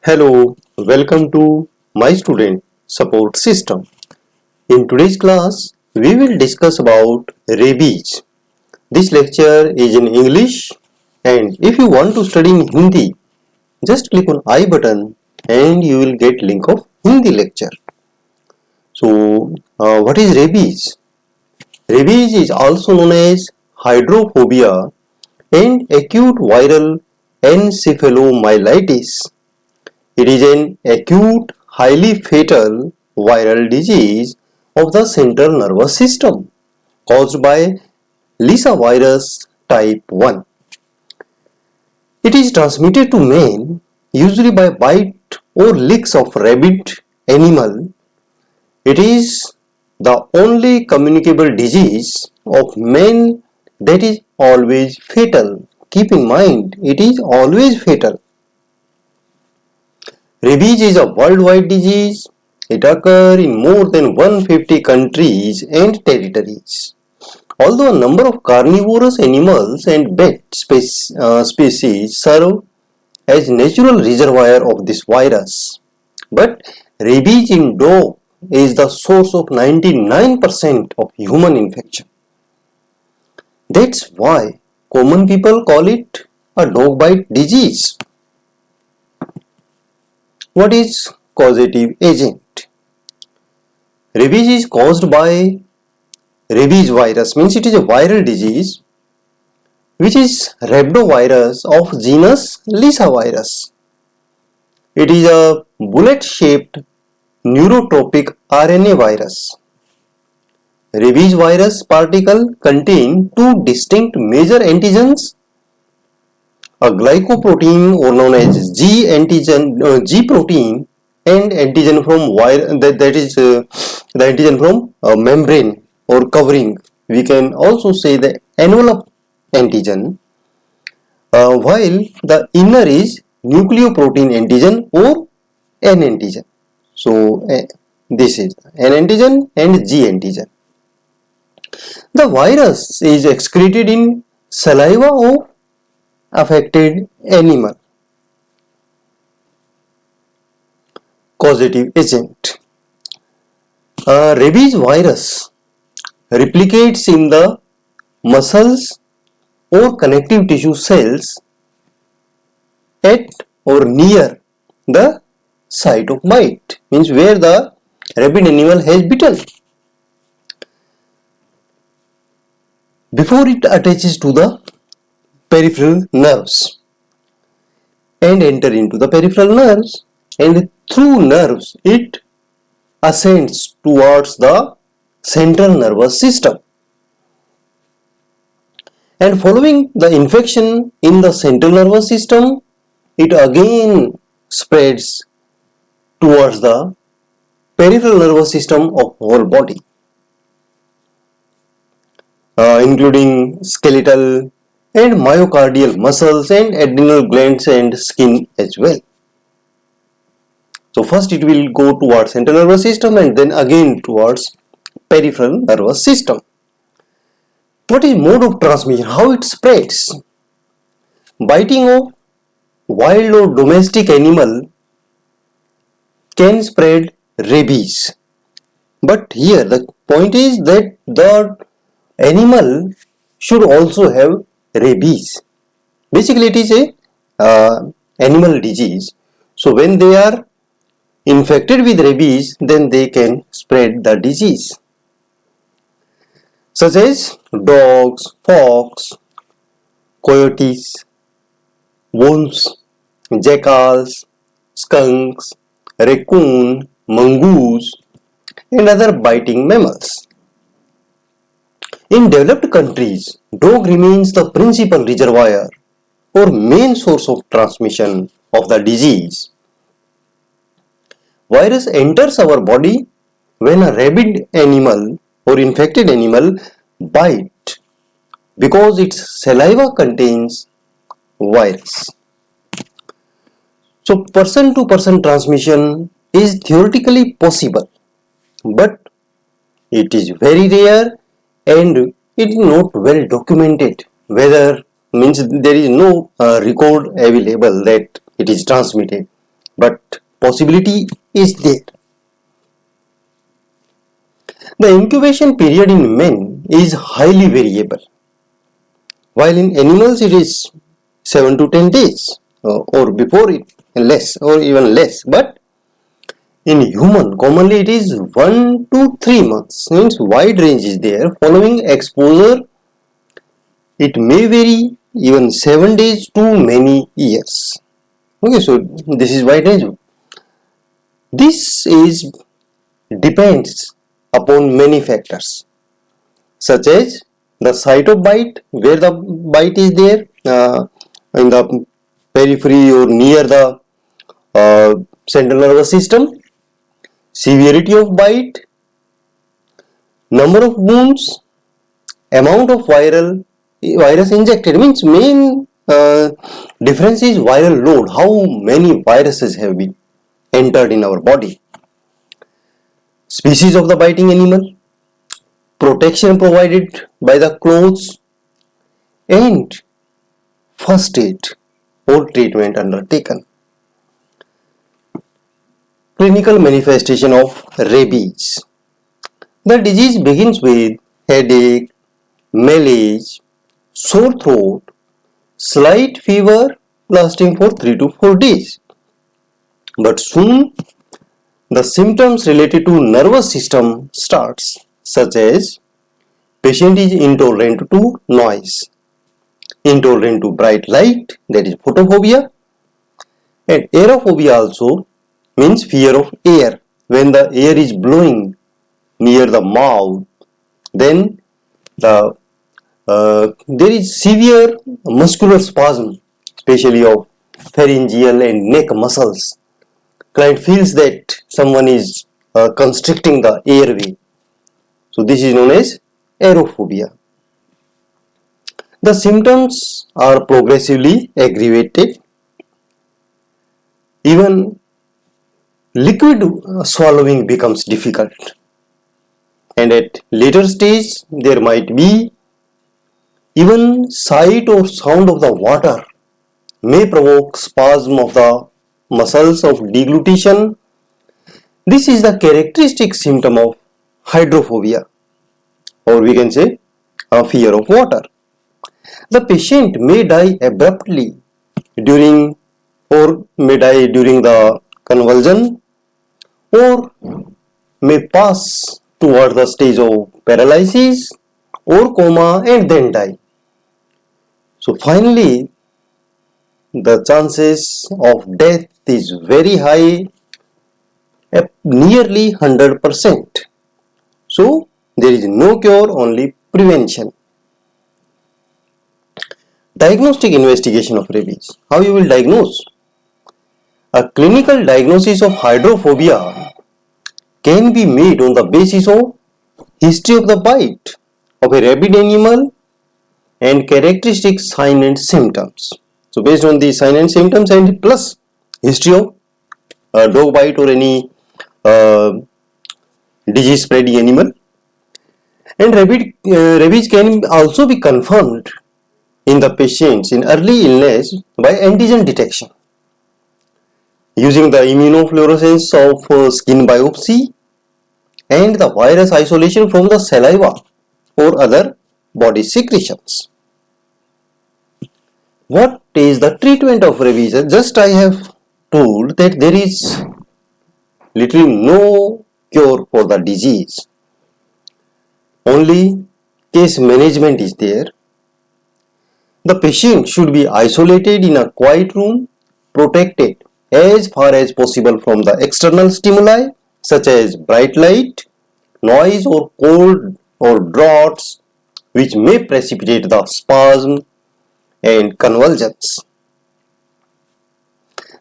Hello, welcome to my student support system. In today's class, we will discuss about rabies. This lecture is in English, and if you want to study in Hindi, just click on I button and you will get link of Hindi lecture. So, what is rabies? Rabies is also known as hydrophobia and acute viral encephalomyelitis. It is an acute, highly fatal viral disease of the central nervous system caused by Lissa virus type 1. It is transmitted to men usually by bite or licks of rabid animal. It is the only communicable disease of men that is always fatal. Keep in mind, it is always fatal. Rabies is a worldwide disease. It occurs in more than 150 countries and territories. Although a number of carnivorous animals and bat species serve as natural reservoir of this virus, but rabies in dog is the source of 99% of human infection. That's why common people call it a dog bite disease. What is causative agent? Rabies is caused by rabies virus, means it is a viral disease which is rhabdovirus of genus Lissa virus. It is a bullet-shaped neurotropic RNA virus. Rabies virus particle contain two distinct major antigens, a glycoprotein or known as G antigen, G protein, and antigen from that is the antigen from membrane or covering. We can also say the envelope antigen, while the inner is nucleoprotein antigen or N antigen. So this is N antigen and G antigen. The virus is excreted in saliva of affected animal. Causative agent. Rabies virus replicates in the muscles or connective tissue cells at or near the site of bite, means where the rabid animal has bitten. Before it attaches to the peripheral nerves and enter into the peripheral nerves, and through nerves it ascends towards the central nervous system, and following the infection in the central nervous system, it again spreads towards the peripheral nervous system of whole body, including skeletal and myocardial muscles and adrenal glands and skin as well. So first it will go towards central nervous system and then again towards peripheral nervous system. What is mode of transmission? How it spreads? Biting of wild or domestic animal can spread rabies. But here the point is that the animal should also have rabies. Basically it is a animal disease. So when they are infected with rabies, then they can spread the disease, such as dogs, fox, coyotes, wolves, jackals, skunks, raccoon, mongoose, and other biting mammals. In developed countries, dog remains the principal reservoir or main source of transmission of the disease. Virus enters our body when a rabid animal or infected animal bite because its saliva contains virus. So person to person transmission is theoretically possible, but it is very rare and it is not well documented, whether means there is no record available that it is transmitted. but possibility is there. The incubation period in men is highly variable, while in animals it is 7 to 10 days or before it less or even less, but in human commonly it is 1 to 3 months, means wide range is there. Following exposure it may vary even 7 days to many years. Okay, so this is wide range. This is depends upon many factors such as the site of bite, where the bite is there, in the periphery or near the central nervous system, severity of bite, number of wounds, amount of virus injected, means main difference is viral load, how many viruses have been entered in our body, species of the biting animal, protection provided by the clothes, and first aid or treatment undertaken. Clinical manifestation of rabies. The disease begins with headache, malaise, sore throat, slight fever lasting for 3 to 4 days. But soon the symptoms related to nervous system starts, such as patient is intolerant to noise, intolerant to bright light, that is photophobia, and aerophobia also means fear of air. When the air is blowing near the mouth, then there is severe muscular spasm, especially of pharyngeal and neck muscles. Client feels that someone is constricting the airway. So this is known as aerophobia. The symptoms are progressively aggravated. Even liquid swallowing becomes difficult. And at later stage, there might be even sight or sound of the water may provoke spasm of the muscles of deglutition. This is the characteristic symptom of hydrophobia, or we can say a fear of water. The patient may die abruptly during the convulsion, or may pass toward the stage of paralysis or coma and then die. So finally, the chances of death is very high, at nearly 100%. So there is no cure, only prevention. Diagnostic investigation of rabies. How you will diagnose? A clinical diagnosis of hydrophobia can be made on the basis of history of the bite of a rabid animal and characteristic signs and symptoms. So based on the signs and symptoms and plus history of dog bite or any disease spreading animal, and rabies can also be confirmed in the patients in early illness by antigen detection using the immunofluorescence of skin biopsy and the virus isolation from the saliva or other body secretions. What is the treatment of rabies? Just I have told that there is literally no cure for the disease. Only case management is there. The patient should be isolated in a quiet room, protected as far as possible from the external stimuli such as bright light, noise or cold or draughts which may precipitate the spasm and convulsions.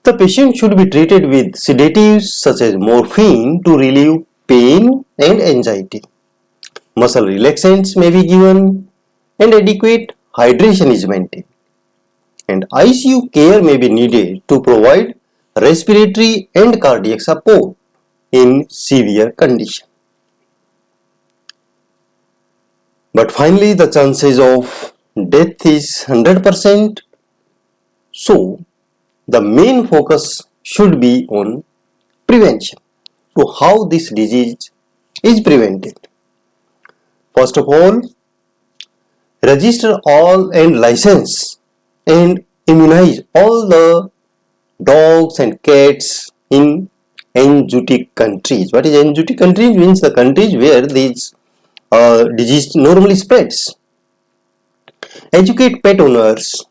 The patient should be treated with sedatives such as morphine to relieve pain and anxiety. Muscle relaxants may be given and adequate hydration is maintained. And ICU care may be needed to provide respiratory and cardiac support in severe condition. But finally, the chances of death is 100%. So, the main focus should be on prevention. So how this disease is prevented? First of all, register all and license and immunize all the dogs and cats in NGT countries. What is NGT countries? Means the countries where this disease normally spreads. Educate pet owners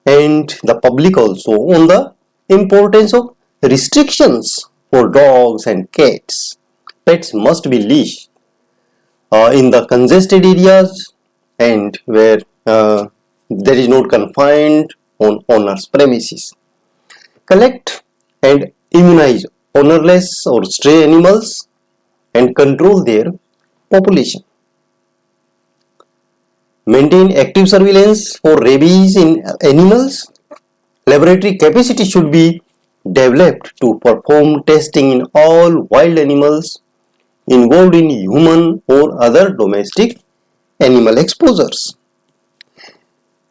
and the public also on the importance of restrictions for dogs and cats. Pets must be leashed in the congested areas and where there is not confined on owner's premises. Collect and immunize ownerless or stray animals and control their population. Maintain active surveillance for rabies in animals. Laboratory capacity should be developed to perform testing in all wild animals involved in human or other domestic animal exposures.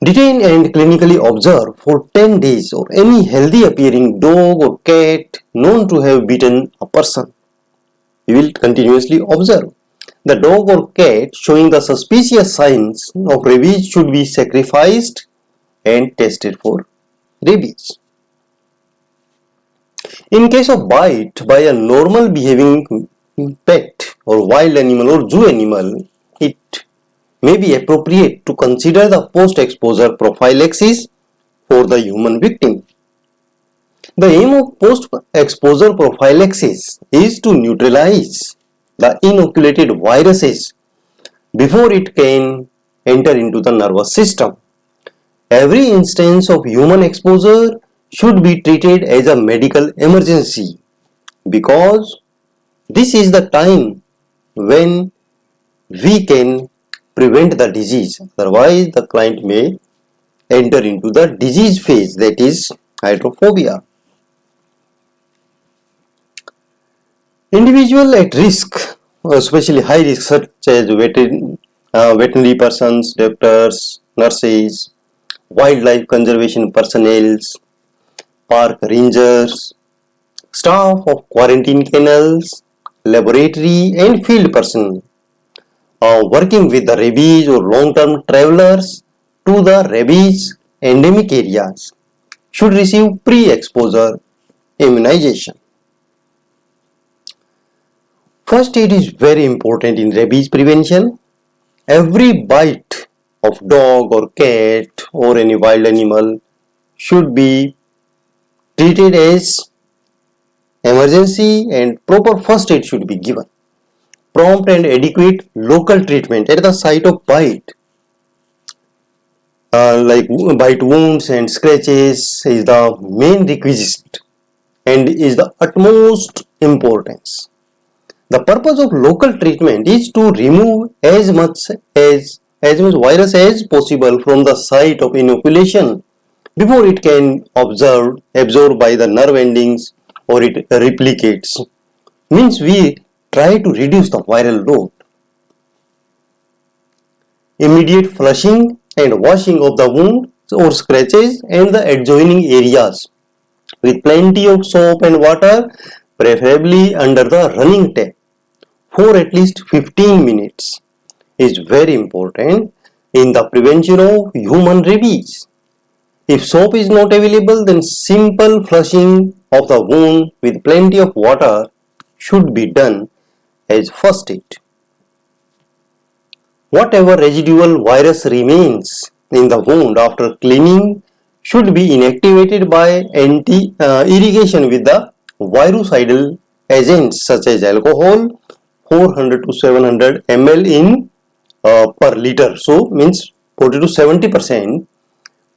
Detain and clinically observe for 10 days or any healthy appearing dog or cat known to have bitten a person. We will continuously observe. The dog or cat showing the suspicious signs of rabies should be sacrificed and tested for rabies. In case of bite by a normal behaving pet or wild animal or zoo animal, it may be appropriate to consider the post-exposure prophylaxis for the human victim. The aim of post-exposure prophylaxis is to neutralize the inoculated viruses before it can enter into the nervous system. Every instance of human exposure should be treated as a medical emergency because this is the time when we can prevent the disease. Otherwise, the client may enter into the disease phase, that is hydrophobia. Individual at risk, especially high risk, such as veterinary persons, doctors, nurses, wildlife conservation personnel, park rangers, staff of quarantine kennels, laboratory and field personnel working with the rabies or long-term travelers to the rabies endemic areas should receive pre-exposure immunization. First aid is very important in rabies prevention. Every bite of dog or cat or any wild animal should be treated as emergency and proper first aid should be given. Prompt and adequate local treatment at the site of bite, like bite wounds and scratches, is the main requisite and is the utmost importance. The purpose of local treatment is to remove as much virus as possible from the site of inoculation before it can absorb by the nerve endings or it replicates. Means we try to reduce the viral load. Immediate flushing and washing of the wound or scratches and the adjoining areas with plenty of soap and water, preferably under the running tap, for at least 15 minutes is very important in the prevention of human rabies. If soap is not available, then simple flushing of the wound with plenty of water should be done as first aid. Whatever residual virus remains in the wound after cleaning should be inactivated by irrigation with the virucidal agents such as alcohol 400 to 700 ml in per liter. So means 40 to 70%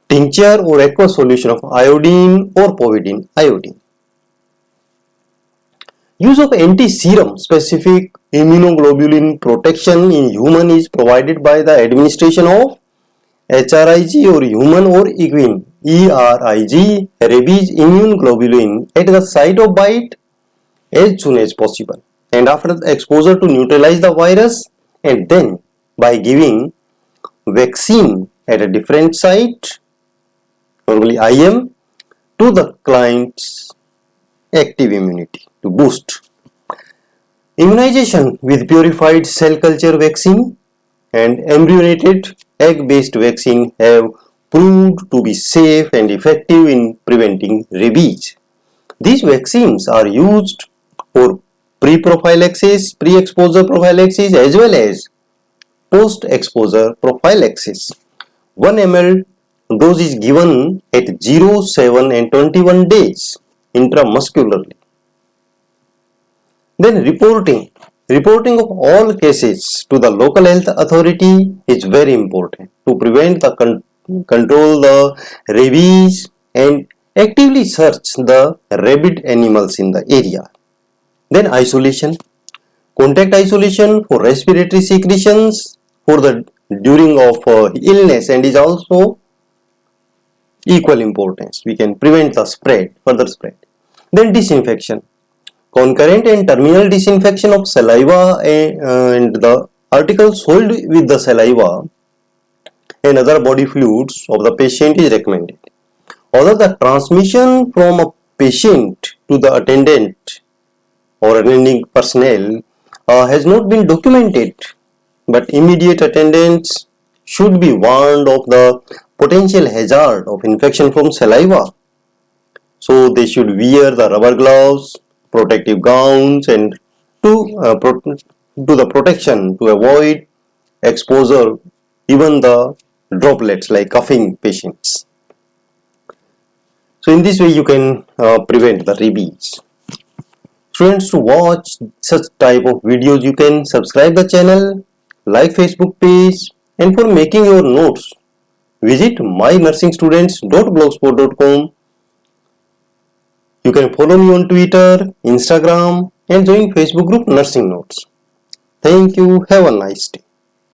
tincture or aqueous solution of iodine or povidone iodine. Use of anti-serum specific immunoglobulin protection in human is provided by the administration of HRIG or human or equine ERIG rabies immune globulin at the site of bite as soon as possible and after the exposure to neutralize the virus, and then by giving vaccine at a different site, normally IM, to the clients active immunity, to boost. Immunization with purified cell culture vaccine and embryonated egg-based vaccine have proved to be safe and effective in preventing rabies. These vaccines are used for pre-prophylaxis, pre-exposure prophylaxis as well as post-exposure prophylaxis. 1 ml dose is given at 0, 7 and 21 days intramuscularly. Then reporting of all cases to the local health authority is very important to prevent the control the rabies and actively search the rabid animals in the area. Then isolation, contact isolation for respiratory secretions for the during of illness and is also equal importance. We can prevent the further spread. Then disinfection, concurrent and terminal disinfection of saliva and the articles soiled with the saliva and other body fluids of the patient is recommended. Although the transmission from a patient to the attendant or attending personnel has not been documented, but immediate attendants should be warned of the potential hazard of infection from saliva. So they should wear the rubber gloves, protective gowns and to do the protection to avoid exposure even the droplets like coughing patients. So in this way you can prevent the rabies. Students, to watch such type of videos you can subscribe the channel, like Facebook page and for making your notes visit mynursingstudents.blogspot.com. You can follow me on Twitter, Instagram and join Facebook group Nursing Notes. Thank you. Have a nice day.